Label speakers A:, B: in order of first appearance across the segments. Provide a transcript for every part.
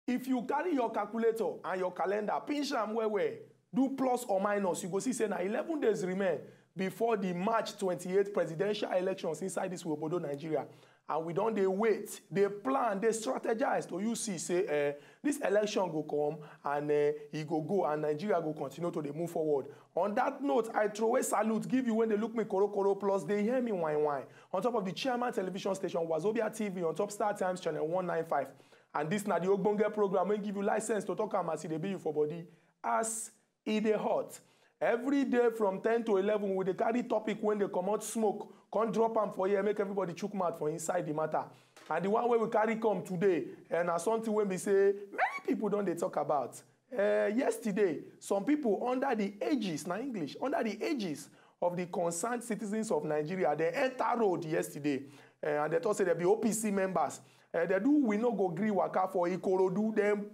A: If you carry your calculator and your calendar, pinch am well, do plus or minus, you go see say na 11 days remain before the March 28th presidential elections inside this Obodo, Nigeria. And we don't wait, they plan, they strategize to you see say this election go come and he go and Nigeria go continue to move forward. On that note, I throw a salute, give you when they look me koro plus they hear me wine. On top of the chairman television station Wazobia TV, on top Star Times channel 195. And this na the Ogbonge program will give you license to talk about they be you for body as it dey hot. Every day from 10 to 11, we dey carry topic when they come out smoke, come drop them for here, make everybody chook mouth for inside the matter. And the one where we carry come today, and as something when we say, many people don't they talk about. Yesterday, some people under the ages, na English, under the ages of the concerned citizens of Nigeria, they enter road yesterday, and they thought say they be OPC members. They do we no go gree Waka for Ikorodu, them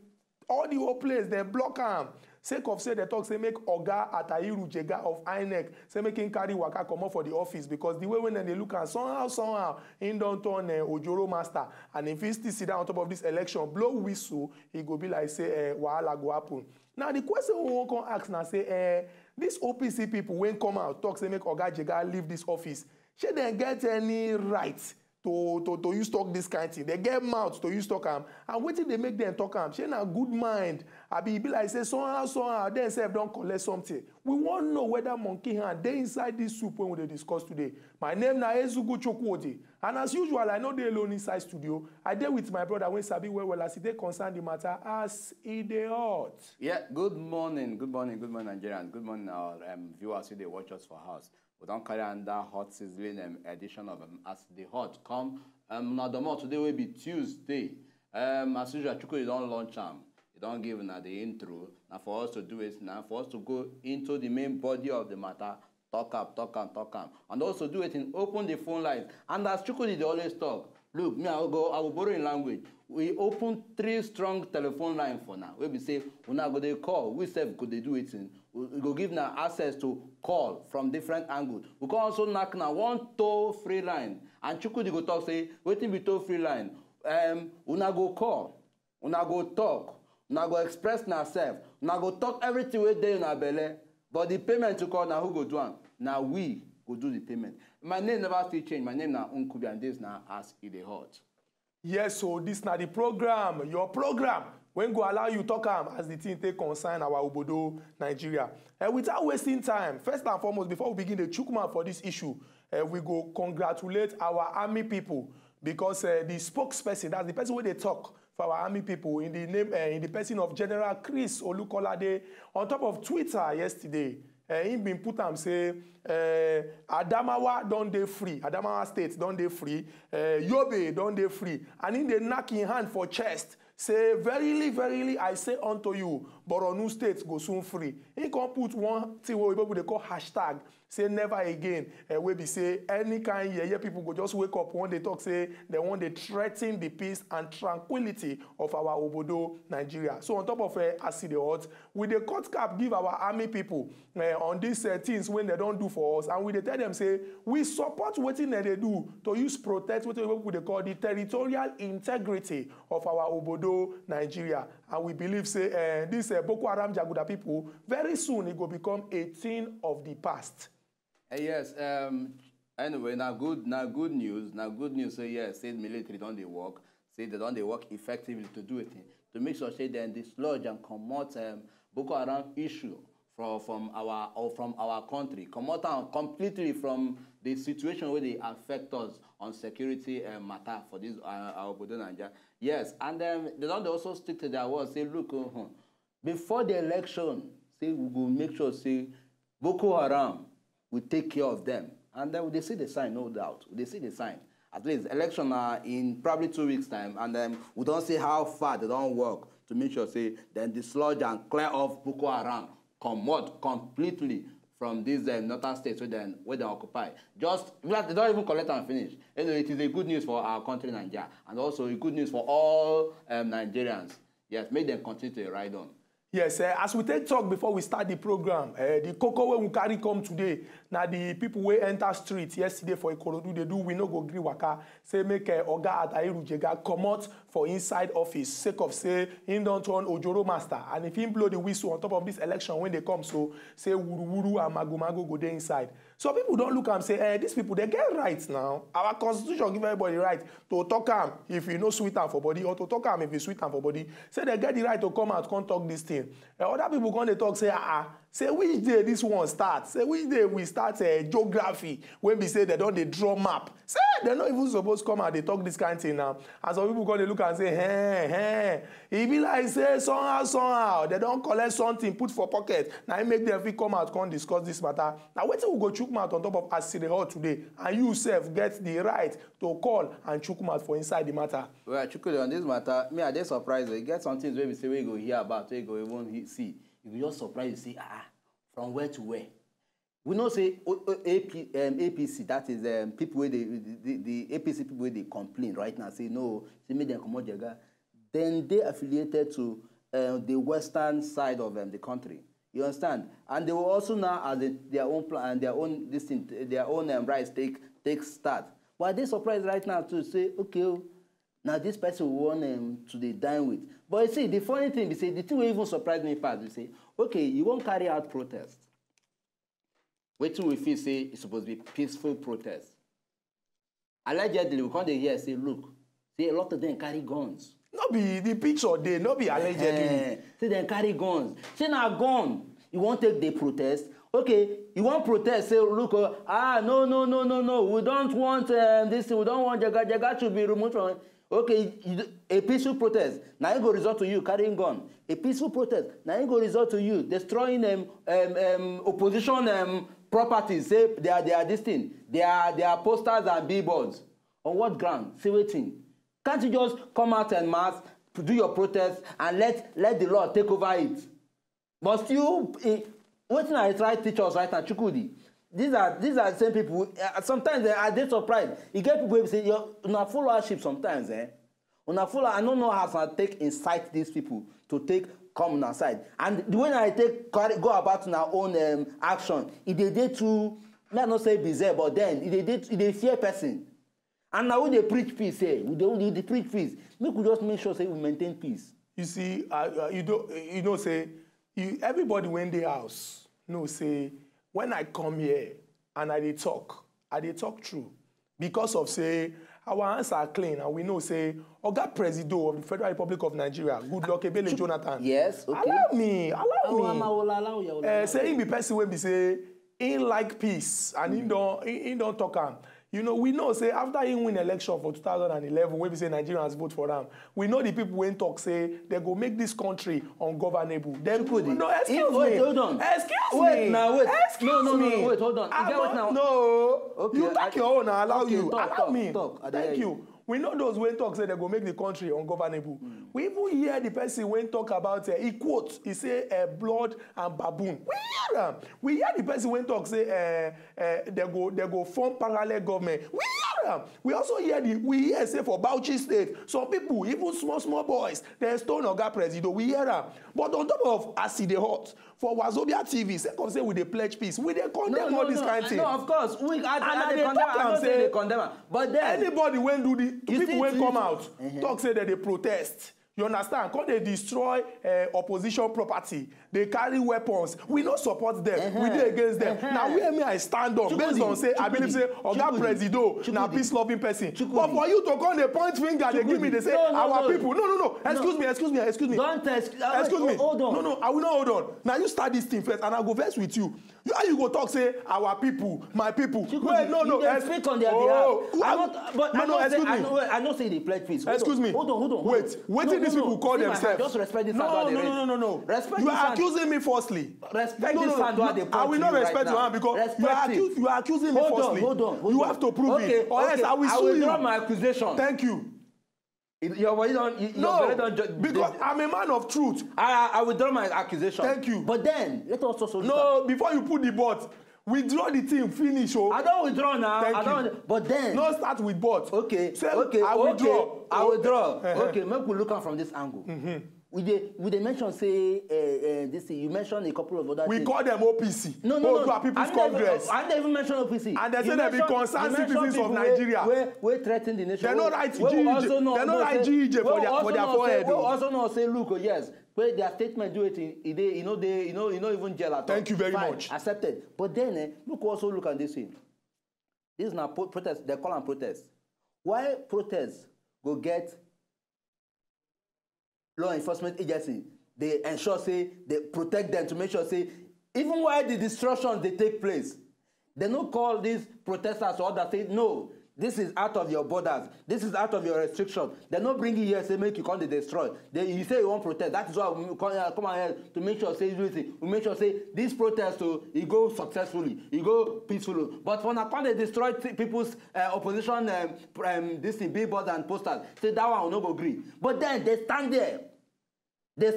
A: all the whole place, they block them. Sake of say they talk say make Oga Atahiru Jega of INEC say make him carry Waka come up for the office because the way when they look at somehow in don't turn Ojoro master and if he still sit down on top of this election blow whistle he go be like say wahala go happen. Now the question we won't come ask now say these OPC people when come out talk say make Oga Jega leave this office, should they get any right to use talk this kind of thing? They get mouth to use talk am, and what they make them talk am? She na good mind. I be like say somehow then self don't collect something. We won't know whether monkey hand they inside this soup when we discuss today. My name na Ezugu Chokwodi, and as usual I know they alone inside studio. I dey with my brother when Sabi well as they concern the matter as it dey hot.
B: Yeah, good morning, Nigerians. Good morning, our viewers who they watch us for house. We don't carry on that hot sizzling edition of As the Hot come. Now the more today will be Tuesday. As usual, Chuku, you don't launch them. You don't give the intro. Now for us to do it now, for us to go into the main body of the matter, talk up. And also do it in open the phone lines. And as Chuku, they always talk. Look, me, I will borrow in language. We open 3 strong telephone lines for now. Where we say, we now go they call. We say, could they do it in? We go give now access to call from different angles. We can also knock now 1 toll-free line. And Chukudi go talk say, waiting be toll-free line. We now go call. We now go talk. We now go express ourselves. We now go talk everything we do in our belly. But the payment to call now who go do it? Now we go do the payment. My name never still change. My name now Unkubi and this now As It Dey Hot.
A: Yes, so this now the program, your program, when go allow you talk as the thing take concern our Obodo, Nigeria. Without wasting time, first and foremost, before we begin the chukma for this issue, we go congratulate our army people because the spokesperson, that's the person where they talk for our army people in the name, in the person of General Chris Olukolade, on top of Twitter yesterday. He been put am say Adamawa don dey free, Adamawa state don dey free, Yobe don dey free, and in dey knack him hand for chest say verily I say unto you Borno state go soon free. He can put one thing wey people dey call hashtag say never again. We be say any kind here people go just wake up one day talk say they want to threaten the peace and tranquility of our Obodo, Nigeria. So on top of As It Dey Hot, we dey cut cap give our army people on these things when they don't do for us, and we dey tell them say we support wetin they do to use protect what people dey call the territorial integrity of our Obodo, Nigeria. And we believe say this Boko Haram Jaguda people very soon it will become a thing of the past.
B: Yes. Anyway, now good news. Now good news. Say yes. Say the military don't they work. Say they don't they work effectively to do it to make sure say then dislodge and come out Boko Haram issue from our country. Come out completely from the situation where they affect us on security matter for this our Obodo Nigeria. Yes, and then they don't also stick to their word. Say look, before the election, say we will make sure say Boko Haram we take care of them. And then they see the sign, no doubt. They see the sign. At least election in probably 2 weeks' time. And then we don't see how far they don't work to make sure, say, then dislodge and clear off Boko Haram. Come out completely from these northern states where they occupy. Just, they don't even collect and finish. Anyway, it is a good news for our country, Nigeria. And also a good news for all Nigerians. Yes, make them continue to ride on.
A: Yes, as we take talk before we start the program, the cocoa we carry come today, Now the people wey enter street yesterday for Ikorodu, they do we no go gree Waka. Say make Oga Atairu Jega comot for inside office sake of say him don turn Ojoro master. And if him blow the whistle on top of this election when they come, so say wuru and mago go there inside. So people don't look and say, these people, they get rights now. Our constitution give everybody right to talk am if you know sweet am for body, or to talk am if you sweet am for body. Say they get the right to come out, come talk this thing. Other people come, they talk, say, say which day this one starts? Say which day we start geography when we say they don't they draw map. Say they're not even supposed to come out, they talk this kind of thing now. And some people come, they look and say, hey. It be like say somehow, they don't collect something, put for pocket. Now it make them come out, come discuss this matter. Now wait till we go chook mouth on top of as the hall today, and you self get the right to call and chook mouth for inside the matter. Well,
B: Chukudi, on this matter, me I dey surprised. You get some things where we say we go hear about, we go even see. You just surprised, you say, from where to where? We know say APC, that is people where the APC people where they complain right now, say no, say make them come out Jega. Then they affiliated to the western side of the country. You understand? And they will also now, as their own plan and their own this thing, their own rights take start. But they surprised right now to say, okay, now this person we want to the dine with. But you see, the funny thing is, the thing will even surprise me past. You say, okay, you won't carry out protest. Wait till we feel say it's supposed to be peaceful protest. Allegedly, we come here and say, look, see a lot of them carry guns.
A: Not be the picture they, not be allegedly.
B: Say they carry guns. Say now gun. You won't take the protest. Okay, you want protest, say, look, no. We don't want this, we don't want Jega should be removed from it. Okay, a peaceful protest. Now it go result to you carrying gun. A peaceful protest. Now it go result to you destroying opposition properties. Say they are this thing. They are posters and billboards. On what ground? Say waiting. Can't you just come out en mass, do your protest, and let the law take over it? But still, what I try to teach us right now, Chukudi. These are the same people. Sometimes they surprised. You get people who say, "You're not followership." Sometimes, I don't know how to incite these people to come on our side. And the way I go about in our own action, if they did to, let not say bizarre, but then if they fear person. And now when they preach peace, they preach peace. We just make sure say we maintain peace.
A: You see, everybody when they house, say. When I come here and I talk true. Because of, say, our hands are clean and we know, say, Oga Presido of the Federal Republic of Nigeria, good luck, Ebele Jonathan.
B: Yes, okay.
A: Allow me. Saying the person when we say, he like peace and he don't talk am. You know, we know, say, after he win election for 2011, when we say Nigerians vote for them, we know the people when talk, say, they go make this country ungovernable. Then could no, excuse me.
B: Hold on.
A: Excuse me.
B: Now, wait.
A: Excuse
B: no,
A: me.
B: Wait, hold on.
A: No.
B: Okay,
A: you talk your own, I allow
B: okay,
A: you. Allow me.
B: Talk.
A: Thank you. We know those when talk say they go make the country ungovernable. We even hear the person when talk about he quotes, he say blood and baboon. We hear them. We hear the person when talk say they go form parallel government. We hear them. We also hear say for Bauchi State, some people, even small boys, they stone Oga Presido. We hear them. But on top of acid hot for Wazobia TV, second say we they pledge peace. We they condemn all this kind of thing.
B: No, of course. I condemn. But then
A: anybody when do the people when come out talk say that they protest. You understand? Because they destroy opposition property. They carry weapons. We don't support them. We do against them. Now, where me I stand up based on say, I believe say, Oga Presido, now peace-loving person. But for you to come, they point finger, they give me, they say, our people. No. Excuse me.
B: Don't test.
A: Excuse me.
B: Hold on.
A: No, I will not hold on. Now, you start this thing first, and I'll go first with you. How you go talk, say, our people, my people.
B: Wait, no.
A: You
B: speak on their behalf. I don't say they pledge peace.
A: Excuse me.
B: Hold on.
A: Wait till these people call themselves.
B: Just respect this.
A: No.
B: Respect
A: you are accusing me falsely.
B: Respect this hand what they point.
A: I will not respect your hand because you are accusing me falsely. Hold on. You have to prove it. Or else I will sue you.
B: I will drop my accusation.
A: Thank you.
B: No,
A: because I'm a man of truth.
B: I withdraw my accusation.
A: Thank you.
B: But then, let us also...
A: No, before you put the but, withdraw the thing, finish. Oh.
B: I don't withdraw now.
A: Thank you.
B: But then...
A: No, start with but.
B: Okay.
A: Say, I withdraw.
B: I withdraw. Okay, maybe we look at from this angle. we they mention say this thing. You mentioned a couple of other
A: we
B: things.
A: call them OPC.
B: No.
A: Odua People's Congress.
B: I didn't even mention OPC.
A: And they say they be concerned citizens of Nigeria.
B: We threaten the nation.
A: They don't write GEJ. They don't write GEJ for their forehead.
B: We also know say look, yes. Where their statement do it, you know even jail at all.
A: Thank you very much.
B: Accepted. But then look at this thing. This is now protest. They call them protest. Why protests go get law enforcement agency? They ensure say they protect them to make sure say even while the destructions they take place, they don't call these protesters or others say no. This is out of your borders. This is out of your restriction. They're not bringing you here say make you come to destroy. You say you want protest. That is why we come ahead to make sure say we make sure say this protest it go successfully, it go peacefully. But when I they destroy people's opposition this thing, billboards and posters, say that one will not go agree. But then they stand there. They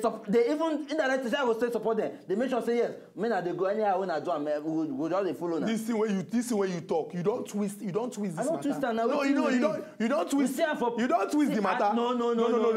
B: even indirectly say I will still support them. They make sure say yes. Men they go anyhow when I do we just follow now.
A: This thing when you talk, you don't twist this matter.
B: I don't twist that now.
A: No, you don't twist. You don't twist the matter.
B: No.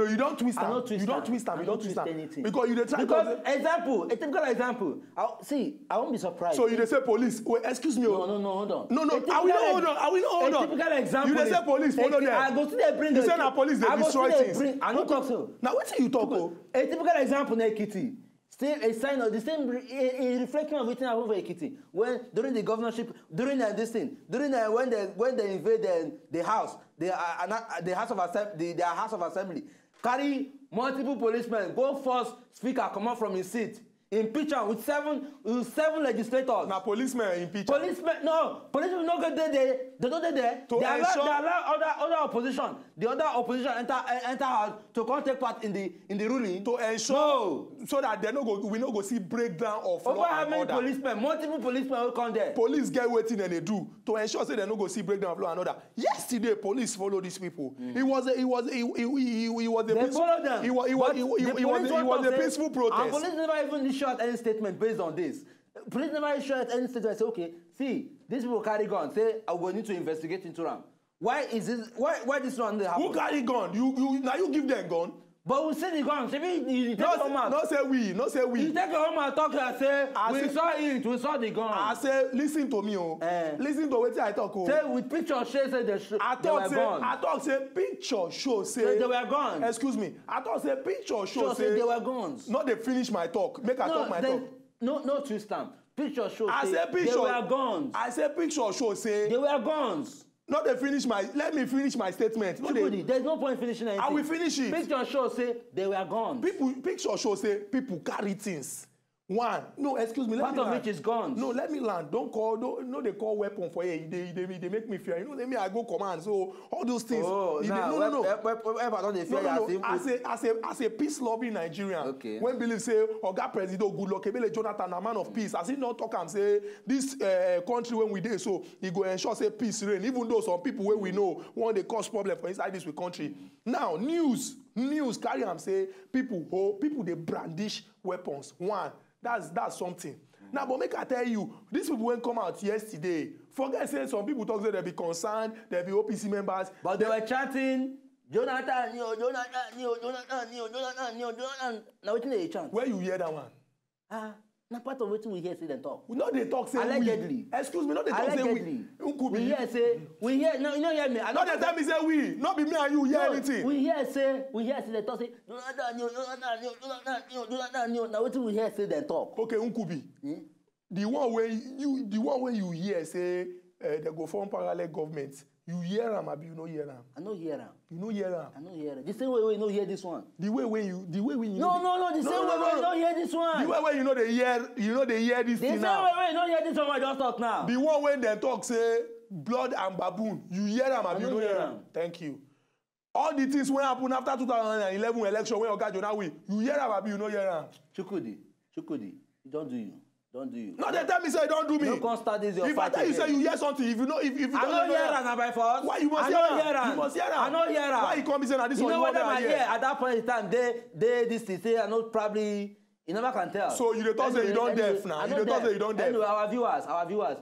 A: You don't twist them. You don't twist them. You don't twist them. Because you try
B: to example, a typical example. I won't be surprised.
A: So you say police. Wait, excuse me.
B: No, hold on.
A: No. I will not hold on.
B: A typical example.
A: You say police. Follow them.
B: I go to the bring.
A: You say na police they destroy things.
B: I don't talk so.
A: Now what you talk?
B: A typical example in Ekiti. Still a sign of the same a reflection of everything happened for Ekiti. When during the governorship, during this thing, during when they invade the house, the house of assembly, their house of assembly, carry multiple policemen, go force speaker come out from his seat. Impeach him with seven legislators.
A: Now policemen impeach.
B: Policemen not get there. They don't there. They allow other opposition. The other opposition enter house to come take part in the ruling.
A: To ensure so that we no go see breakdown of law and order.
B: Policemen, multiple policemen will come there.
A: Police get waiting and they do to ensure say they no go see breakdown of law and order. Yesterday, police follow these people. He was a peaceful protest.
B: And police never even issued any statement based on this. Police never issued any statement. Say, okay, see, these people carry guns. Say, I will need to investigate into them. Why is this? Why this one happen?
A: Who carry gun? You give them gun.
B: But we see the gun. You take your home out.
A: No say we.
B: You take your home and talk and say, we saw the gun.
A: I say, listen to me, listen to what I talk.
B: Say with picture show say they were gone.
A: I talk say picture show say
B: they were gone.
A: Excuse me. I talk say picture show say
B: they were guns.
A: Not they finish my talk. Make I talk my talk.
B: No twist them. Picture show
A: say
B: they were guns.
A: I say picture show say
B: they were guns.
A: Not they finish let me finish my statement.
B: There's no point finishing anything.
A: I will finish it.
B: Picture show say they were guns.
A: Picture show say people carry things. One, no, excuse me.
B: Part of which is guns.
A: No, let me land. They call weapon for you. They make me fear. You know, I go command. So all those things.
B: Oh,
A: As a peace-loving Nigerian,
B: okay.
A: When believe say, Oga President Goodluck, Ebele Jonathan, a man of peace, as he not talk and say this country when we did so, he go ensure say peace reign. Even though some people where we know want they cause problem for inside this country. Now news carry am say people they brandish weapons. One. That's something. Now, but make I tell you, these people won't come out yesterday. Forget saying some people talk say they'll be concerned, they'll be OPC members.
B: But they were chanting, Jonathan. Now what they chant?
A: Where you hear that one?
B: Now part of what we hear say them talk.
A: No, they talk say
B: allegedly.
A: We. Excuse me, not they talk
B: allegedly.
A: Say we.
B: We hear no, you don't hear me.
A: Not they tell me say we. Not be me and you hear anything.
B: We hear say they talk say Jonathan. Now what we hear say they talk.
A: Okay, Unkubi. The one where you hear say they go form parallel government. You hear them, abi you no hear them?
B: I no hear them.
A: You no hear them?
B: I no hear them. The same way you no hear this one.
A: The way when you
B: No, the same way you no hear this one.
A: The way when you know they hear this thing now.
B: The same way you no hear this one I just talk now.
A: The one when they talk say blood and baboon, you hear them, abi you no hear them? Thank you. All the things when happen after 2011 election when Oga Jonah win, you hear them, abi you no hear them?
B: Chukudi, don't do you. Don't do you.
A: No, they tell me say don't do me.
B: You can't start this your
A: if I tell you say you hear something, if you know if you
B: I don't hear am by force.
A: Why you must hear am? You must hear am.
B: I don't hear am.
A: Why you come be saying this one you want to hear?
B: At that point in time, they this thing say I not probably you never can tell.
A: So you dey talk say you don't deaf now. You dey talk say you don't deaf.
B: Anyway, our viewers,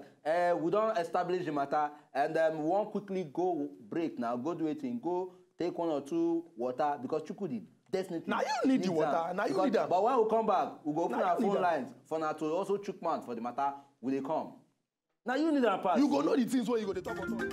B: we don't establish the matter and we won't quickly go break now. Go do it and go take 1 or 2 water because Chukudi definitely.
A: Now you need the water. Now you need them.
B: But when we come back, we go open our phone lines for now to also chook mouth for the matter. Will they come? Now you need that part.
A: You go know the things where you go to talk about.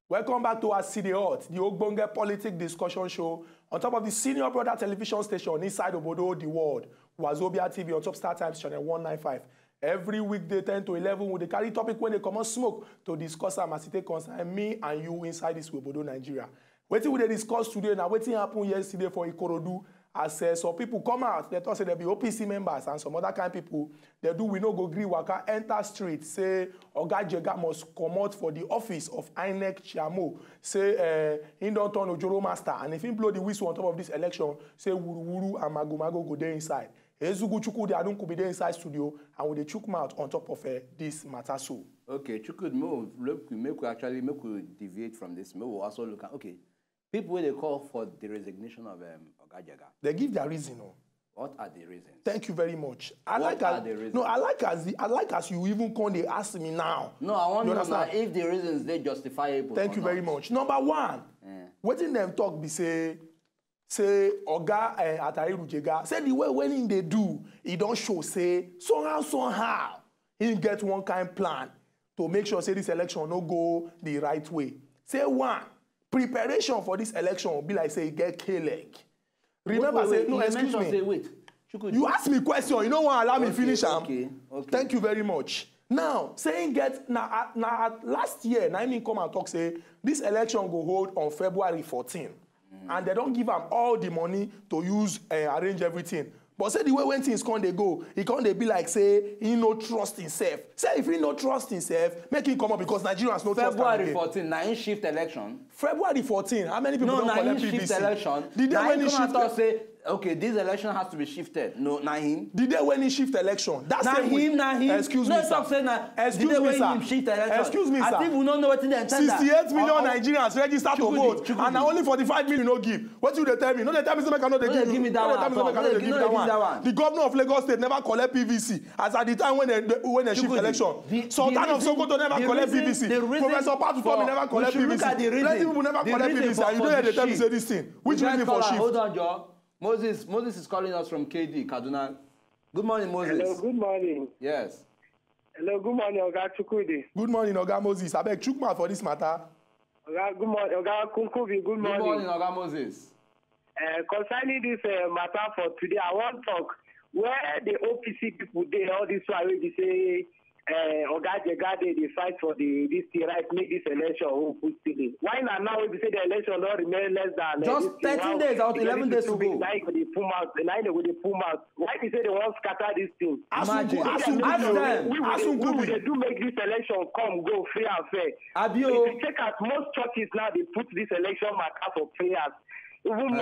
A: Welcome back to our City Hot, the Ogbonge Politics discussion show on top of the senior brother television station inside Obodo, the world, Wazobia TV on top Star Times channel 195. Every weekday 10 to 11, we carry topic when they come on smoke to discuss our city concern me and you inside this Obodo, Nigeria. Wetin we discuss today now, wetin happened yesterday for Ikorodu. As some people come out, they talk say there be OPC members and some other kind of people. They do we no go gree Waka enter street. Say Oga Jega must come out for the office of INEC Chiamo. Say he don't turn Ojoro master, and if he blow the whistle on top of this election, say Wuru Wuru and Mago go there inside. Ezugu Chuku they don't could be there inside studio and with the chook mouth on top of this matter so.
B: Okay, Chuku, make we deviate from this. Maybe we also look at people when they call for the resignation of Oga Jega.
A: They give their reason. No?
B: What are the reasons?
A: Thank you very much.
B: What are the reasons?
A: No, I like as you even come they ask me now.
B: No, I want to know now if the reasons they justifiable.
A: Thank you very much. Number one, what in them talk be say Oga Atairu Jega say the way when they do, he don't show say somehow he get one kind plan to make sure say this election no go the right way. Say one. Preparation for this election will be like say get K-leg. Remember, say no, excuse me.
B: Say, wait.
A: You ask me question, you don't want to allow me finish.
B: Okay.
A: Thank you very much. Now, saying get now last year, I mean come and talk say this election go hold on February 14, and they don't give them all the money to use arrange everything. But say the way when things come they go, he can't they be like say he no trust himself. Say if he no trust himself, make him come up because Nigerians no trust him.
B: February 14, na shift election.
A: February 14, how many people don't collect PVC?
B: Shift election.
A: The day when he shift
B: say, okay, this election has to be shifted. No, na him.
A: The day when he shift election. That's
B: na him.
A: Excuse me, sir.
B: Excuse me, sir.
A: Excuse me, sir.
B: I think we don't know what in the intended.
A: 68 million Nigerians register to vote, and now only 45 million no give. What you they tell me? No, they tell me so make I know they give me that one. The governor of Lagos State never collect PVC. As at the time when they shift election, Sultan of Sokoto never collect PVC. Professor Patutomi never collect PVC. Plenty people never collect PVC. And you don't hear they tell me say this thing. Which reason for shift?
B: Hold on, Joe. Moses is calling us from KD, Kaduna. Good morning, Moses.
C: Hello, good morning.
B: Yes.
C: Hello, good morning, Oga Chukwudi.
A: Good morning, Oga Moses. I beg chook mouth for this matter.
C: Oga, good morning, Oga Kunkubi. Good morning.
B: Good morning, Oga Moses.
C: Concerning this matter for today, I want to talk where the OPC people did all this while they say Oga Jega they fight for this right, make this election who put still. Why not now we say the election don't remain less than
B: just 13 days out, 11 days to go.
C: Like they pull out, why they say they want to scatter this thing?
B: Imagine.
C: We do make this election come go free and fair. If you check out most churches now, they put this election matter for prayers. Even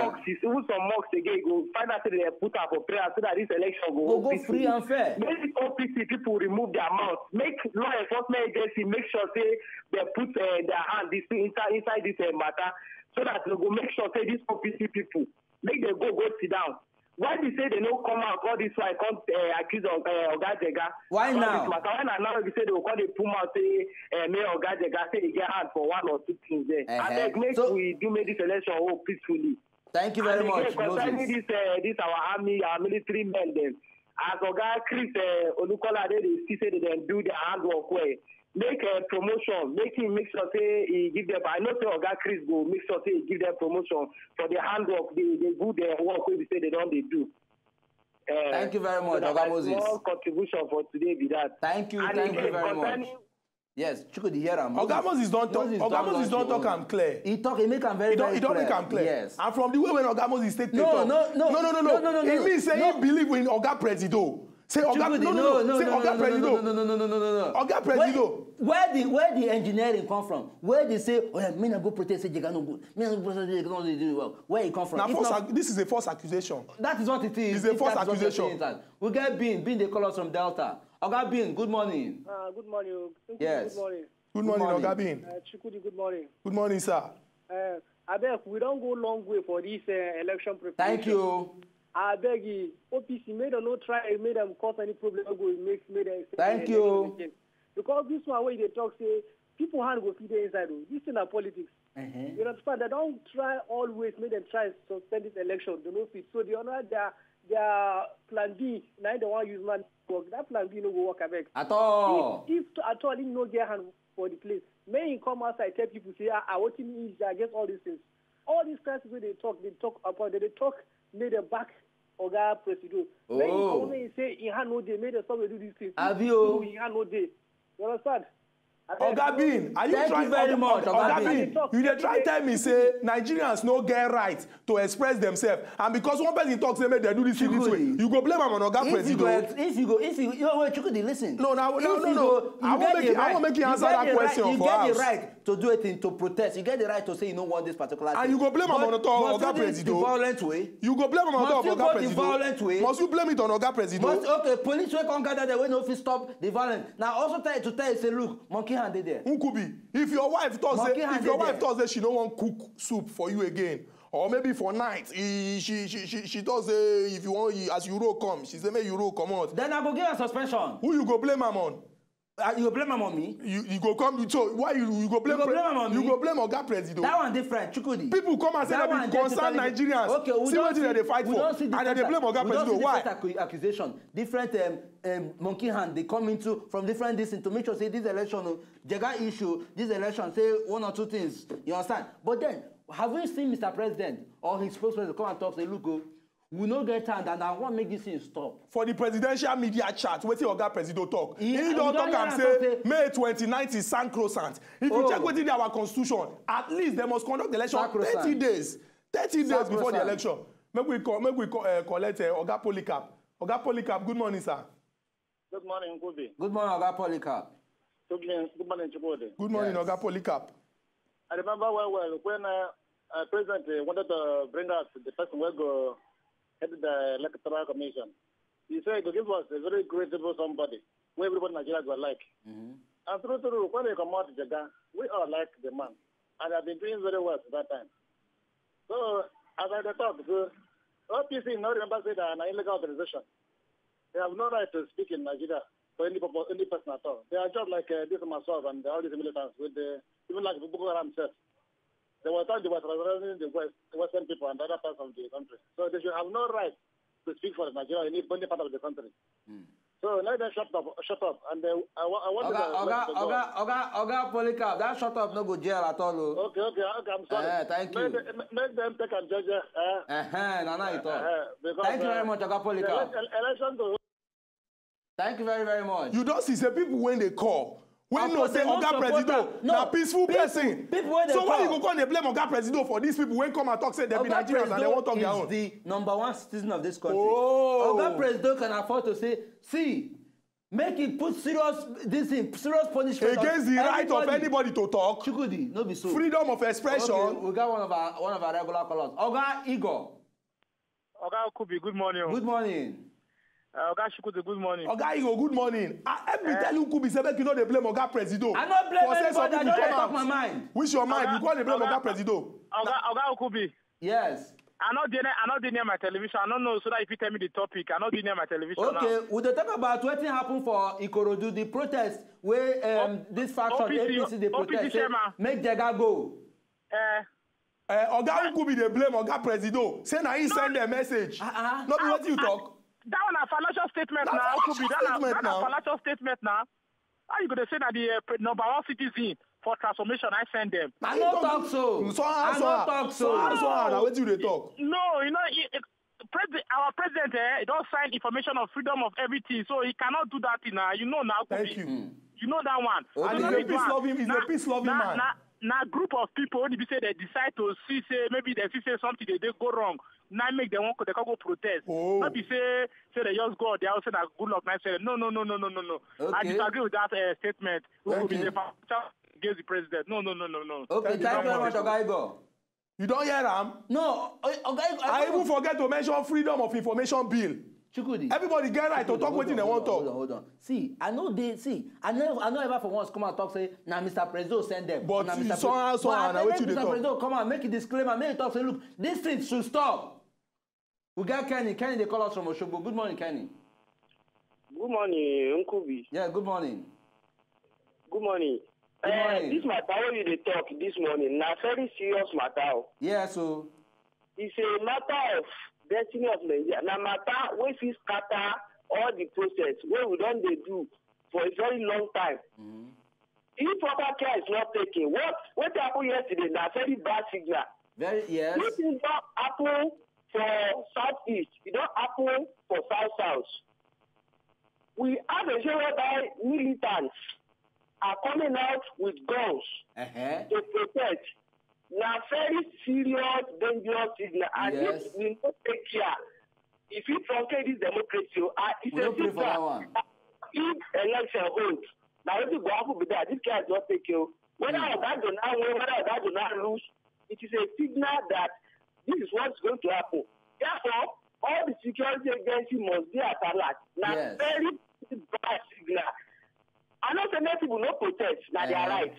C: some mocks again go find out that they put up for prayer so that this election go
B: free and fair.
C: Make OPC people remove their mouth. Make law enforcement agency make sure say they put their hand inside this matter so that they go make sure say these OPC people make them go sit down. Why they say they don't come out all this why can't accuse of Oga Jega?
B: Why now?
C: Why now they say they will call the pull out say Mayor Oga Jega say they get hand for one or two things there. And make we do make this election peacefully.
B: Thank you very much,
C: concerning this our army, our military men then. As Oga Chris Olukola they say they do their handwork well. Make a promotion, make sure say he give them. I know say Oga Chris go make sure say he give them promotion for their handwork. They do their work wey we say they don't do.
B: Thank you very much, Oga Moses.
C: Small contribution for today be that.
B: Thank you very much. Yes, you could hear him.
A: Oga Moses don't talk. Oga Moses don't talk am clear.
B: He make am very clear.
A: He don't make am clear.
B: Yes.
A: And from the way when Oga Moses take talk.
B: No.
A: He means say he believe in Oga Presido. Say Oga Oga Presido.
B: No.
A: Oga Presido.
B: Where the engineering come from? Where they say, oh, me na go protest say Jega no good. Me na go protest say Jega no do well. Where it come from?
A: This is a false accusation.
B: That is what it is.
A: It's a false accusation.
B: We get Bean they call us from Delta. Oga Bean, good morning.
C: Good morning.
B: Yes.
C: Good morning.
A: Good morning, Oga Bean.
C: Chukudi, good morning.
A: Good morning, sir.
D: I beg, we don't go long way for this election preparation.
B: Thank you.
D: I beg you, OPC made them not try, made them cause any problem. Made them.
B: Thank you.
D: Because this one where they talk say people hand go feed inside. This is not politics. You understand? They don't try always. Make them try to suspend this election. They don't fit. So the honor their plan B. Now they want to use man work. That plan B no go work back.
B: At all.
D: If at all he no get hand for the place, may he come outside tell people say I want him against all these things. All these crises where they talk about. They talk made them back. Oga Presido. May he come and say he had no day. Made them stop to do these things.
B: Have you?
D: He had no day. You understand?
A: Oga Bean, are you trying
B: very much,
A: Oga Bean, you dey try tell me say Nigerians no get right to express themselves, and because one person talk say make they do this thing this way, you go blame am on Oga Presido.
B: If you wait, Chukudi, listen.
A: No. I won't make you answer that question for us.
B: You get the right to do it to protest. You get the right to say you don't want this particular thing.
A: And you go blame am on Oga Presido.
B: The violent way.
A: You go blame am on Oga Presido.
B: The violent way.
A: Must you blame it on Oga Presido?
B: Okay, police will come gather the way no fit stop the violence. Now also tell you say look, monkey hand there.
A: If your wife thought say she don't want cook soup for you again, or maybe for night, she does say if you want as Euro come, she say make Euro come out.
B: Then I go give her suspension.
A: Who you go blame am on?
B: You go blame am on me?
A: You go come. So why you go blame?
B: You go blame am on me?
A: You go blame Oga Presido.
B: That one different, Chukudi.
A: People come and say that be concerned Nigerians.
B: Okay, we
A: see what they fight for, and then they blame Oga Presido. Why?
B: Accusation, different monkey hand they come into from different distance to make sure say this election, Jega issue, this election say one or two things. You understand? But then have we seen Mr. President or his spokesperson come and talk say look, we no get time and I want to make this thing stop. For the presidential media chat, what Oga Presido talk? He don't talk and say May 29th is sacrosanct. If you check within our constitution, at least they must conduct the election 30 days. 30 days before the election. Make we collect Oga Polycarp. Oga Polycarp, good morning, sir.
E: Good morning, Kobe.
B: Good morning, Oga Polycarp.
E: Good morning, Chibode.
A: Good morning, yes. Oga Polycarp.
E: I remember well when President wanted to bring us the person who go head the electoral commission. He said he give us a very credible somebody who everybody in Nigeria will like. And through, when they come out to Jega, we all like the man. And I've been doing very well at that time. So, as I talk, the OPC now remember say that an illegal organization. They have no right to speak in Nigeria for any person at all. They are just like this myself and all these militants with even like Boko Haram themselves. They were terrorizing the Western people and other parts of the country. So they should have no right to speak for Nigeria in any part of the country. So let them shut up. And I want
B: Oga Polycarp, that shut up no go jail at all.
E: Okay, I'm sorry.
B: Thank you.
E: Make them take and judge.
B: No, you talk. Thank you very much, Oga Polycarp. Thank you very, very much. You don't see people when they call. When no say Oga Presido, na peaceful person. So why you go come and blame Oga Presido for these people when come and talk say they be Nigerians and they won't talk their own? He is the #1 citizen of this country. Oga Presido can afford to say, see, make it put serious punishment against the right of anybody to talk. Chukudi, no be so. Freedom of expression. Okay, we got one of our regular callers. Oga Igor.
E: Oga Kubi, good morning.
B: Good morning.
E: Oga Shukudu, good morning.
A: Oga Igor, good morning. Let me tell you, Kubi, say make you know they blame Oga Presido.
B: I don't blame anybody. I don't talk my mind.
A: Which your mind? You can't blame Oga Presido.
E: Oga Kubi.
B: Yes.
E: I'm not near my television. I don't know, so that if you tell me the topic, I'm not near my television.
B: Okay,
E: now.
B: Would they talk about what happened for Ikorodu, the protest where this faction, OPC, the protest, say, make Jega go?
A: Oga Kubi, they blame Oga Presido. Say now he send a message. Not what you talk.
E: That one a financial statement now. Could be that a financial statement now. How you gonna say that the #1 citizen for transformation I send them?
B: I don't talk so. I don't talk so.
A: Now what do they talk?
E: No, you know, our president don't sign information of freedom of everything, so he cannot do that now. You know now.
A: Thank you.
E: You know that one.
A: And he's a peace-loving man.
E: Now group of people only say they decide to see say maybe they see say something they go wrong. Now make them they can go protest. Not be say they just go they also that good luck. Now say no. Okay. I disagree with that statement. Who will be the against the president? No.
B: Okay, thank you very much, Oga Igor.
A: You don't hear him?
B: No,
A: I even forget to mention freedom of information bill.
B: Chukudi.
A: Everybody get right to talk wetin they want talk.
B: Hold on. See, I know ever for once come and talk say, now Mr. President send them.
A: But somehow, now wetin they talk.
B: Mr. President come and make a disclaimer, make it talk, say, look, this thing should stop. We got Kenny. Kenny, they call us from Oshogbo. Good morning, Kenny.
C: Good morning, Uncle B.
B: Yeah, good morning.
C: Good morning.
B: Good morning.
C: This matter wey you dey talk this morning, na very serious matter.
B: Yeah, so.
C: It's a matter of destiny of Nigeria. Na matter wey fit scatter all the process wey we don dey do for a very long time.
B: Mm-hmm.
C: If proper care is not taken, what happened yesterday na very bad signal.
B: Yes.
C: This thing don happen for southeast, it don happen for south. We have a show whereby militants are coming out with guns to protect. Now, very serious, dangerous signal. And if we don't take care, if we truncate this democracy, it's a signal. If election holds, now if you go up with that, this guy is not taking you. Whether that do not win, whether that do not lose, it is a signal that this is what's going to happen. Therefore, all the security agencies must be at alert. Now, very bad signal. I know that many people no protest, now they are right.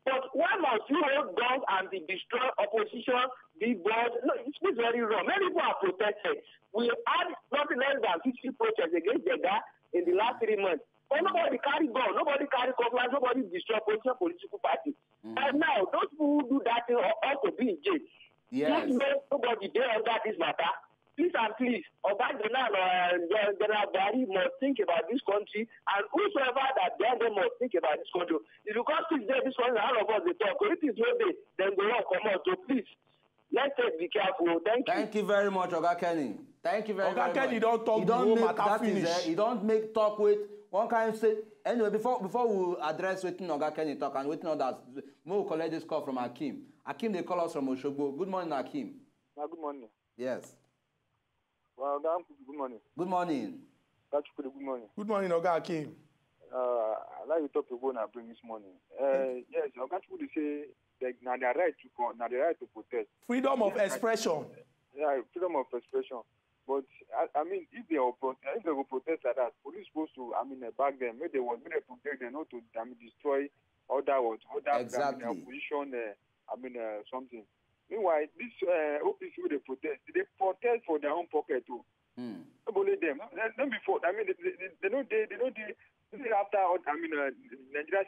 C: But why must you hold guns and be destroy opposition, big boys? No, it's very wrong. Many people are protested. We had nothing less than 50 protests against Jega in the last 3 months. But nobody carry gun, nobody carry cutlass, nobody destroy political party. And now, those people who do that thing ought to be in jail. Yes. Nobody there under this matter. Please and please, Oga General Barry must think about this country, and whosoever that they must think about this country. If you can't think there, this one, all of us they talk. If it is no day, then go on, come out. So please, let's be careful. Thank you.
B: Thank you very much, Oga Kenny. Thank you very much.
A: Oga Kenny don't talk the whole matter finish.
B: He don't make talk with one kind of say. Anyway, before we address wetin Oga Kenny talk and wetin others, we will collect this call from Akim. Akim, they call us from Oshogbo. Good morning, Akim.
E: Good morning.
B: Yes.
E: Well, good morning.
B: Good morning.
E: Good morning.
A: Good morning, Oga Akim.
E: I like to talk about and bring this morning. Yes, Oga would say that now the right to protest.
A: Freedom of expression.
E: Yeah, freedom of expression. But I mean, if they will protest like that, police supposed to back them. Maybe they protect them, not to destroy other
B: exactly.
E: Opposition. Something. Meanwhile, this OPC they protest for their own pocket too. Don't believe them. Not before. They don't after Nigerian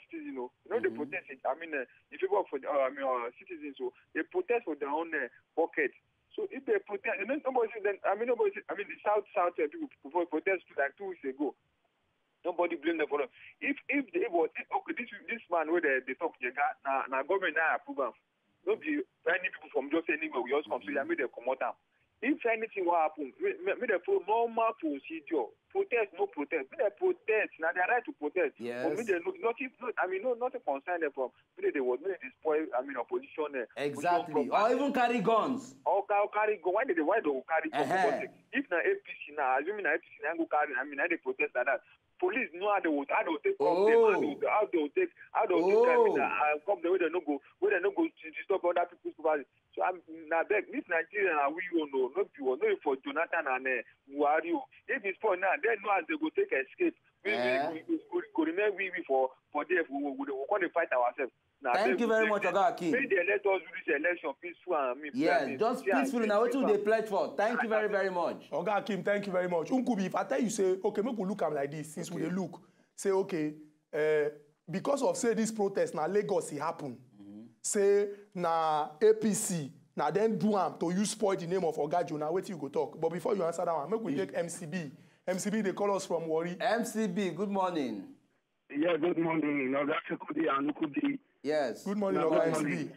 E: citizens, they protest it. In favor for citizens, so they protest for their own pocket. So if they protest, nobody then the South people protest like 2 weeks ago. Nobody blame them for that. If they was this man where they talk Jega, now government now approve them. Don't be any people from just anywhere. We also come so they come out. If anything will happen, may they follow normal procedure. Protest, no protest. May they protest. Now they are right to protest.
B: Yes.
E: But nothing concern them from. May they spoil. Opposition.
B: Exactly. Or even carry guns.
E: Or carry guns. Why they carry guns? If na APC now, assuming na APC now go carry. They protest like that. Police know how they will take come them, how they will take come the way they no go to disturb other people's property. So now beg this Nigerian we know no for Jonathan and Buhari. If it's for now, they know as they go take escape. We could remain for there. We want to fight ourselves. Now,
B: thank you very much, Oga Akim.
E: May they let us do this election peaceful and
B: yes, just peaceful. Now, what will they pledge for? Thank you very, very much.
A: Oga Akim, thank you very much. Unkubi, if I tell you, say, okay, make we look at like this, since we look, say, okay, because of, say, this protest, now Lagos, it happen. Say, na APC, now then do am to use spoil the name of Oga Joe. Now, wait till you go talk. But before you answer that one, make we take MCB. MCB, they call us from Warri.
B: MCB, good morning.
F: Yeah, good morning. Oga Chukudi and Ukubi.
B: Yes.
A: Good morning, Oga MCB.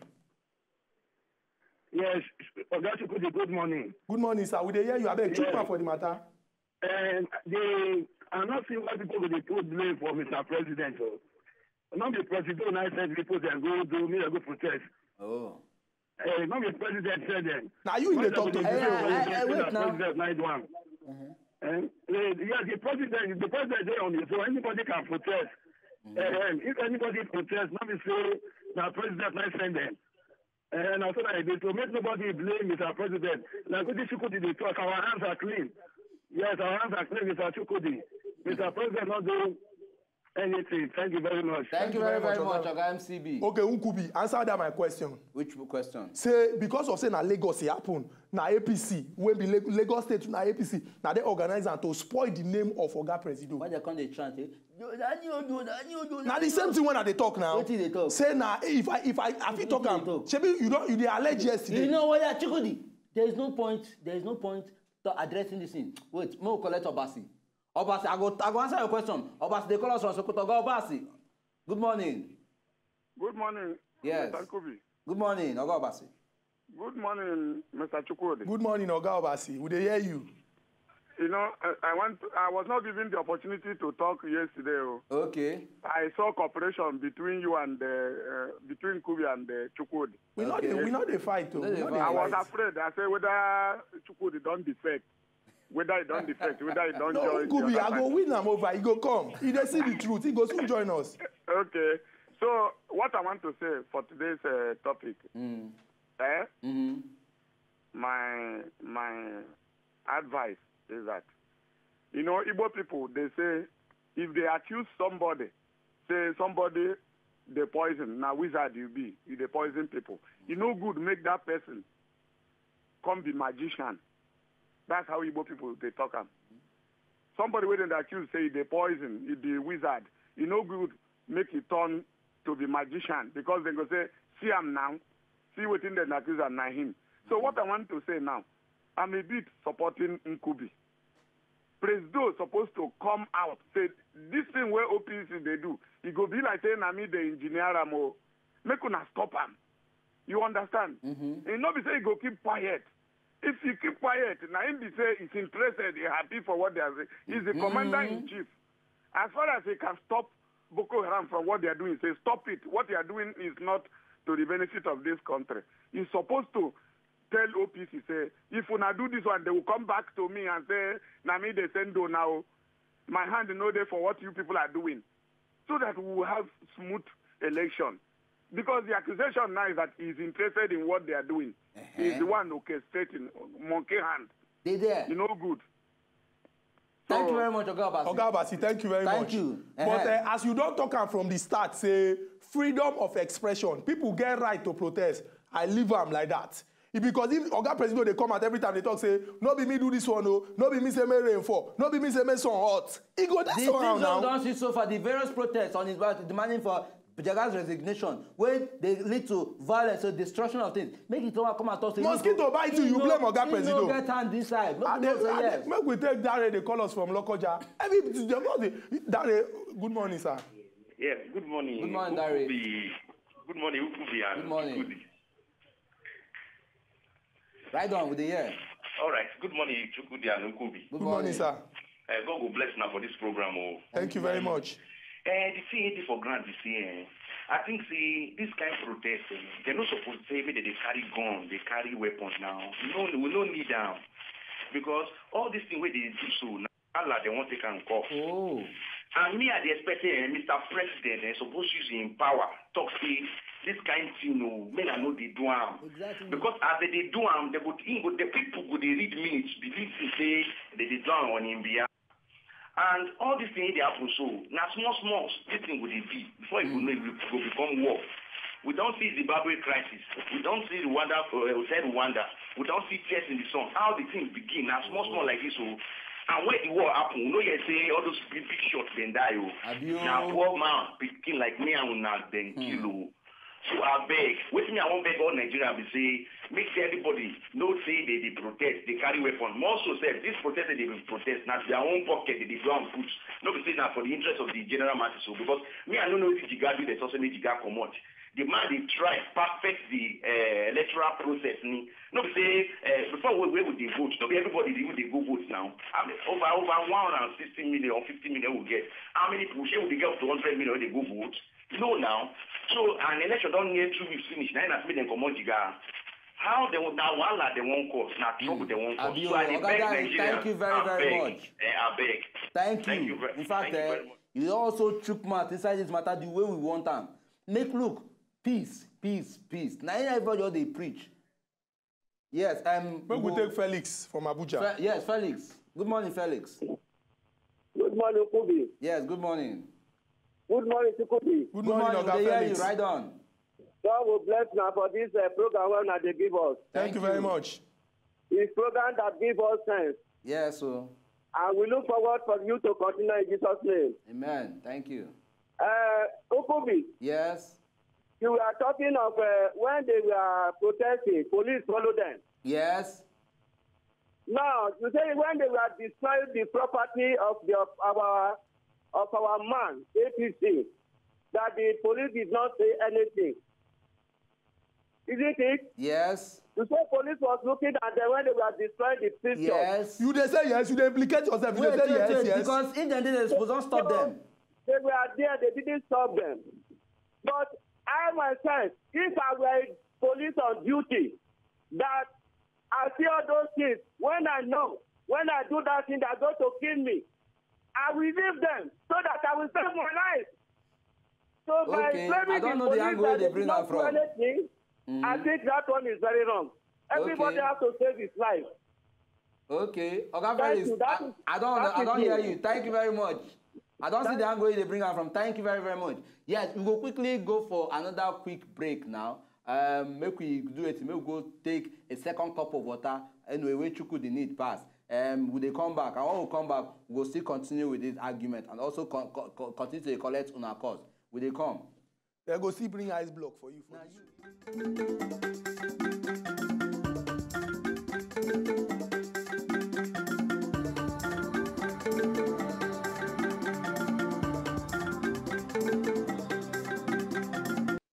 F: Yes, Oga Chukudi, good morning.
A: Good morning, sir. We dey hear you. I beg, Chukma for the matter.
F: And I'm not seeing why people will put blame for Mr. President. Not the president, I said people that go do me a good protest.
B: Oh.
F: Not the president said them.
A: Now you in the talk to
B: wait now.
F: Yes, the president is on it, so anybody can protest. If anybody protests, not be say the president might send them. And also like this, to make nobody blame Mr. President. Like what this could they talk, our hands are clean. Yes, I want to claim Mr. Chukudi. Mr. President not doing anything. Thank you very much.
B: Thank you very much, Oga MCB.
A: Okay, Nkubi, answer that my question.
B: Which question?
A: Say, because of saying na Lagos it happen, na APC, when be Lagos State na APC, na they organize and to spoil the name of Oga Presido.
B: Why they come they chant?
A: Now the same thing when they talk now.
B: What did they talk?
A: Say now if I talk am, Shebi you dey allege yesterday.
B: You know what, Chikudi? There is no point to addressing this thing. Wait, me will collect Obasi. Obasi, I go answer your question. Obasi, they call us from Sokoto. Go Obasi. Good morning.
F: Good morning,
B: Yes.
F: Mr. Nkubi.
B: Good morning, Oga Obasi.
F: Good morning, Mr. Chukwudi.
A: Good morning, Oga Obasi. We dey hear you.
F: You know, I was not given the opportunity to talk yesterday.
B: Okay.
F: I saw cooperation between you and between Nkubi and Chukwudi.
A: We not dey fight though.
F: I was afraid. I said whether Chukwudi don't defect, whether he don't defect, whether he don't join.
A: No, Nkubi, I go win am over. He go come. He dey see the truth. He go soon join us.
F: Okay. So what I want to say for today's topic, my advice is that, you know, Igbo people, they say if they accuse somebody, say somebody they poison, now wizard you be, you they poison people. You know good make that person come be magician. That's how Igbo people they talk am. Somebody waiting to accuse say they poison, you be wizard. You know good make it turn to be magician because they go say, see him now, see what in the accuse and not him. So what I want to say now, I'm a bit supporting Nkubi. Presido is supposed to come out, say, this thing where OPC they do, it go be like saying, I mean, the engineer, make una stop him. You understand? And not be say, go keep quiet. If you keep quiet, now him be say, he's interested, he's happy for what they are saying. He's the commander-in-chief. As far as he can stop Boko Haram from what they are doing, say, stop it. What they are doing is not to the benefit of this country. He's supposed to tell OPC, say, if una do this one, they will come back to me and say, na me they send do now. My hand is not there for what you people are doing. So that we will have smooth election. Because the accusation now is that he's interested in what they are doing. He's the one orchestrating, monkey hand.
B: They there.
F: You know good.
B: Thank you very much, Oga Obasi.
A: Oga Obasi, thank you very much.
B: Thank you.
A: But as you don't talk am from the start, say, freedom of expression. People get right to protest. I leave them like that. Because if Oga Presido they come out every time they talk, say, no be me do this one, no be me say me rain fall, no be me say me sun hot. He go that somehow now.
B: The things so far, the various protests on his part demanding for Jega's resignation, when they lead to violence or destruction of things, make it come and talk.
A: Mosquito bite you, you blame Oga Presido.
B: No get hand this side. Yes.
A: Make we take Dare, they call us from Lokoja. Dare, good morning, sir.
G: Yes, good morning.
B: Good morning, Dare.
G: Good morning, Ukubi.
B: Good morning. Right on with the year.
G: All right. Good morning, Chukudi and Ukubi.
A: Good morning, sir.
G: God will bless now for this program.
A: Thank you very much.
G: The CAD for grant this year. I think this kind of protest, they're not supposed to say maybe they carry guns, they carry weapons now. We don't need them. Because all these things where they do so, now they won't take and call.
B: Oh.
G: And me, I expect Mr. President, supposed to use him power, talk say this kind of thing, men I know they do them.
B: Exactly.
G: Because as they do them, the people would read minutes, believe to say they do them on him behalf. And all these things they happen so, now small, this thing would be before it will become war. We don't see Zimbabwe crisis. We don't see Rwanda, we don't see tears in the sun. How the things begin, now small like this. And when the war happen, you know you say all those big shots then die. Now poor man picking like me and not then kill. So I beg, wait me I won't beg all Nigeria be say, make everybody know say they protest, they carry weapons. More so say this protest they will protest, not their own pocket they go and put. No be say now for the interest of the general matter. So because me I don't know if Jega do there's also need Jega come out. The man they try perfect the electoral process. No be say before where would they vote? No be everybody they go vote now. I mean, over 160 million or 50 million will get. How many people will they get up to 100 million they go vote? No now. So an election don't need 2 weeks finish. Now that's made them come on Jega. How they will now one they won't cause. Now trouble they won't cause. So I beg Nigeria.
B: Thank you very much.
G: I beg.
B: Thank you. In fact, you also chook mouth inside this matter the way we want them. Make look. Peace. Now everybody they preach. Yes,
A: we take Felix from Abuja.
B: Yes, Felix. Good morning, Felix.
C: Good morning, Kubi.
B: Yes, good morning.
C: Good morning, Kubi.
A: Good morning, Oga
B: They hear
A: Felix.
B: you. Right on.
C: God will bless now for this program when they give us.
A: Thank you very much.
C: It's program that gives us sense.
B: Yes, so.
C: And we look forward for you to continue in Jesus' name.
B: Amen. Thank you.
C: Okubi,
B: Yes.
C: you were talking of when they were protesting, police followed them.
B: Yes.
C: Now, you say when they were destroying the property of our man, APC, that the police did not say anything. Isn't it?
B: Yes.
C: You say police was looking at them when they were destroying the picture.
B: Yes.
A: You they say yes, you they implicate yourself. You
B: Wait,
A: they say yes, yes.
B: because if they didn't, supposed to stop them.
C: They were there, they didn't stop them. But I myself, if I were police on duty, that I see all those things, when I know, when I do that thing that's going to kill me, I will leave them so that I will save my life. So by
B: Okay,
C: blaming
B: I don't
C: the
B: know the
C: police
B: angle
C: that
B: they
C: they
B: bring
C: did
B: that
C: not do
B: from.
C: anything, I think that one is very wrong. Everybody has to save his life.
B: Okay. Oga
C: Thank
B: Felix,
C: you.
B: I don't hear you. Thank you very much. I don't see the angle they bring out from. Thank you very, very much. Yes, we will quickly go for another quick break now. Make we do it. Make we go take a second cup of water. Anyway, we chuku the need pass. When they come back, and when we come back, we will still continue with this argument and also continue to collect on our cause. Will they come?
A: They go see bring ice block for you.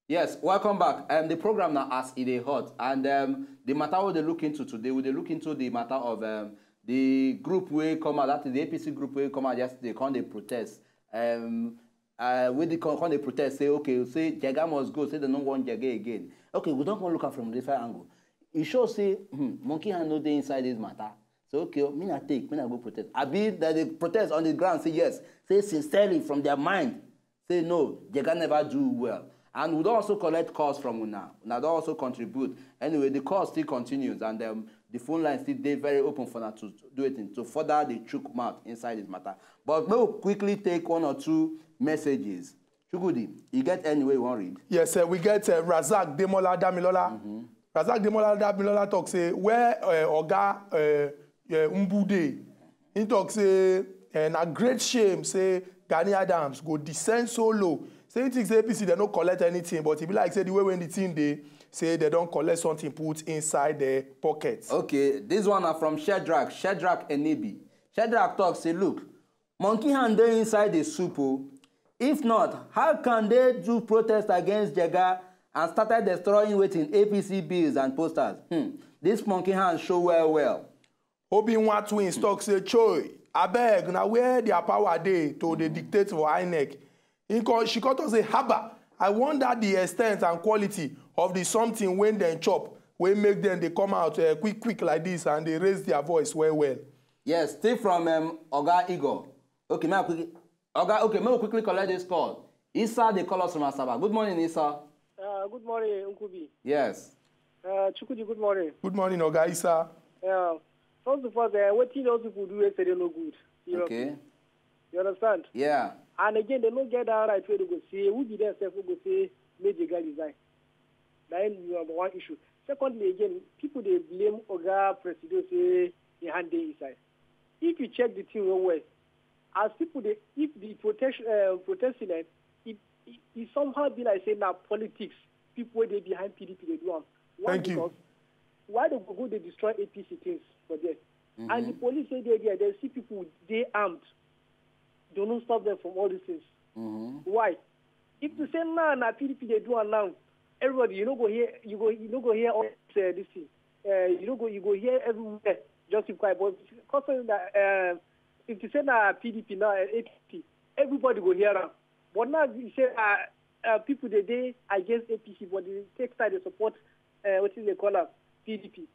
B: Yes, welcome back. The program now as it is hot, and the matter we they look into today, we they look into the matter of the group we come out, that is the APC group we come out yesterday, come they protest. When they come they protest, say okay, say Jega must go, say they don't want Jega again. Okay, we don't want to look at from this angle. It shows say monkey hand no dey inside this matter. So okay, me not go protest. I be that they protest on the ground, say yes, say sincerely from their mind, say no, Jega never do well. And we don't also collect calls from Una. Una don't also contribute. Anyway, the call still continues, and the phone line still they very open for now to do it to further the chook mouth inside this matter. But we'll quickly take one or two messages. Chukudi, you get any way you want to read?
A: Yes, we get Razak Demola Damilola. Razak Demola Damilola talk say where Oga Mbude. He talk say a great shame say Gani Adams go descend so low. Say it is APC, they don't collect anything, but it be like say the way when the team they say they don't collect something put inside their pockets.
B: Okay, this one are from Shedrack Enibi. Shedrack talks say, look, monkey hand they inside the soup. If not, how can they do protest against Jega and started destroying waiting APC bills and posters? This monkey hand show well.
A: Obi-Wan twins talk say, Choi, abeg, now where their power dey to the dictate for INEC? She got to say, Haba, I wonder the extent and quality of the something when they chop, when make them they come out quick like this and they raise their voice well.
B: Yes, still from Oga Igor. Okay, may I quickly collect this call. Issa, they call us from Asaba. Good morning, Issa.
D: Good morning, Unkubi.
B: Yes.
D: Chukudi, good morning.
A: Good morning, Oga Issa.
D: First of all, what those people do yesterday no good.
B: Okay.
D: You understand?
B: Yeah.
D: And again, they don't get that right where they go say, who be there, who go say, Major Jega resign. That is number one issue. Secondly, again, people they blame Oga Presido say the hand day inside. If you check the thing well, as people they, if the protesting it somehow be like saying now politics, people where they behind PDP they do one.
A: Thank you.
D: Why they go they destroy APC things for them? And the police say they see people they armed. Do not stop them from all these things. Why? If you say now PDP they do now, everybody you go hear all this thing. You go hear everywhere. Just keep quiet. But concerning that if you say now PDP now APC, everybody go hear them. But now you say people they against APC, but they take side they support what is they call PDP.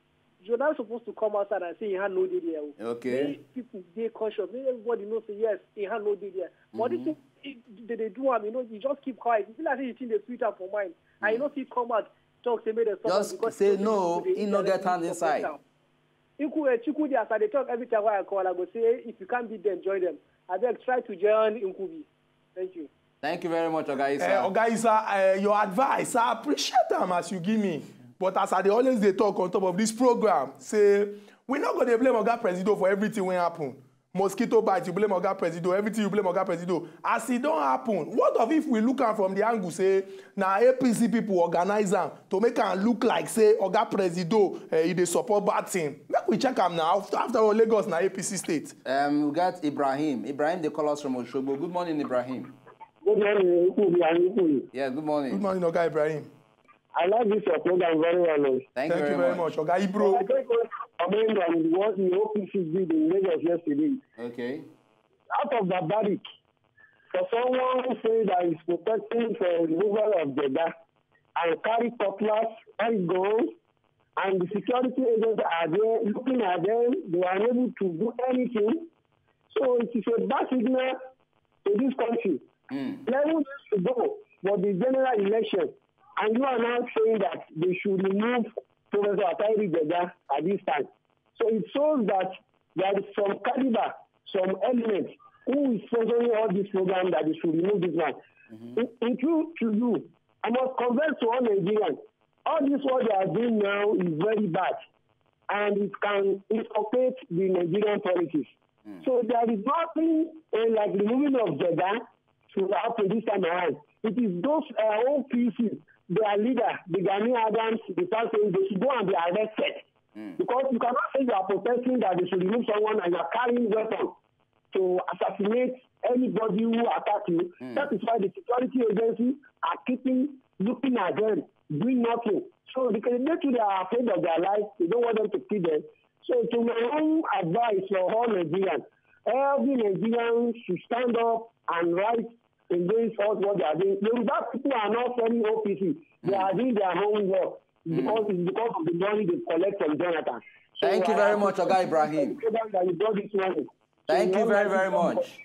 D: You're not supposed to come outside and say he had no day there.
B: Okay.
D: Make people they conscious. Make everybody knows say yes, he had no day there. But this thing they do you just keep quiet. You feel like you think they sweet up for mind. And you know if come out talk say make them stop
B: just say no, he no get hand inside.
D: Chikudi, as they talk every time I call, I go say, if you can't beat them, join them. I beg, try to join Nkubi. Thank you.
B: Thank you very much, Oga Isa.
A: Oga Isa, your advice, I appreciate them as you give me. But as they always they talk on top of this program, say, we're not going to blame Oga Presido for everything when happen. Mosquito bite, you blame Oga Presido. Everything you blame Oga Presido. As it don't happen, what if we look at from the angle, say, now APC people organize them to make them look like, say, Oga Presido, they support bad team. Make we check them now. After all, Lagos now APC state.
B: We got Ibrahim. Ibrahim, they call us from Oshobo. Good morning, Ibrahim.
C: Good morning.
B: Yeah, good morning.
A: Good morning, Oga Ibrahim.
C: I like this program very well.
B: Thank you very much.
A: Oga Ibro.
C: What the OPC did in Lagos yesterday.
B: Okay.
C: Out of barbaric, for someone who says that he's protecting for removal of Jega and carry cutlass, carry guns, and the security agents are there looking at them, they are unable to do anything. So it is a bad signal to this country. 11 years to go for the general election, and you are now saying that they should remove Professor Atayri Jega at this time. So it shows that there is some caliber, some element who is sponsoring all this program that they should remove this man. In truth to you, I must converse to all Nigerians. All this what they are doing now is very bad, and it can inculcate the Nigerian politics. So there is nothing like removing of Jega to happen this time around. It is those OPC, their leader, the Gani Adams, the start saying they should go and be arrested. Because you cannot say you are protesting that they should remove someone and you are carrying weapons to assassinate anybody who attacks you. That is why the security agencies are keeping looking at them, doing nothing. So because they are afraid of their lives, they don't want them to kill them. So to my own advice for all Nigerians, every Nigerian should stand up and write against us what they are doing. Yoruba people are not selling OPC. They are doing their own work because it's because of the money they collect from Jonathan. So
B: thank you very much, Oga Ibrahim. Thank you very, very much.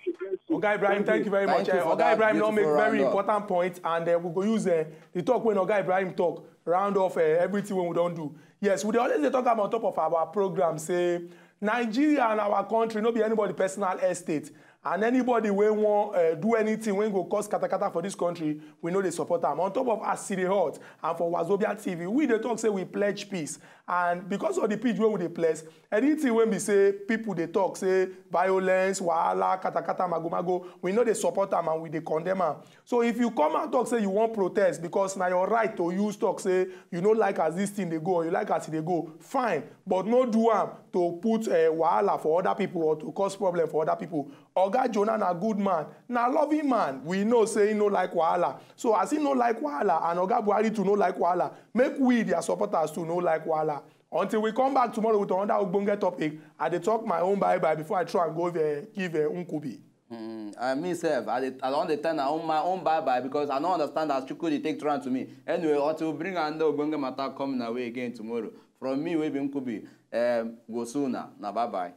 A: Oga Ibrahim, thank you very much. Oga Ibrahim now make very important point, and we go use the talk when Oga Ibrahim talk, round off everything when we don't do. Yes, we always talk about on top of our program, say, Nigeria and our country, no be anybody personal estate. And anybody when want do anything when go cause katakata for this country, we know they support them. On top of us City Hot and for Wazobia TV, we they talk say we pledge peace. And because of the pitch where we they place, anything when we say people they talk say violence, wahala, katakata, mago, we know they support them and we they condemn them. So if you come and talk say you want protest because now your right to use talk say you know like as this thing they go, or you like as they go, fine. But no do them to put wahala for other people or to cause problem for other people. Oga Jonah na good man, na loving man. We know say he no like wahala. So as he no like wahala and Oga Buhari to no like wahala, make we their supporters to no like wahala. Until we come back tomorrow with another Ogbonge topic, I dey talk my own bye-bye before I try and go give Nkubi.
B: I myself, I don't understand my own bye-bye because I don't understand how Chukudi take turn to me. Anyway, until we bring another Ogbonge matter coming away again tomorrow. From me, we be Nkubi. Go soon na bye-bye.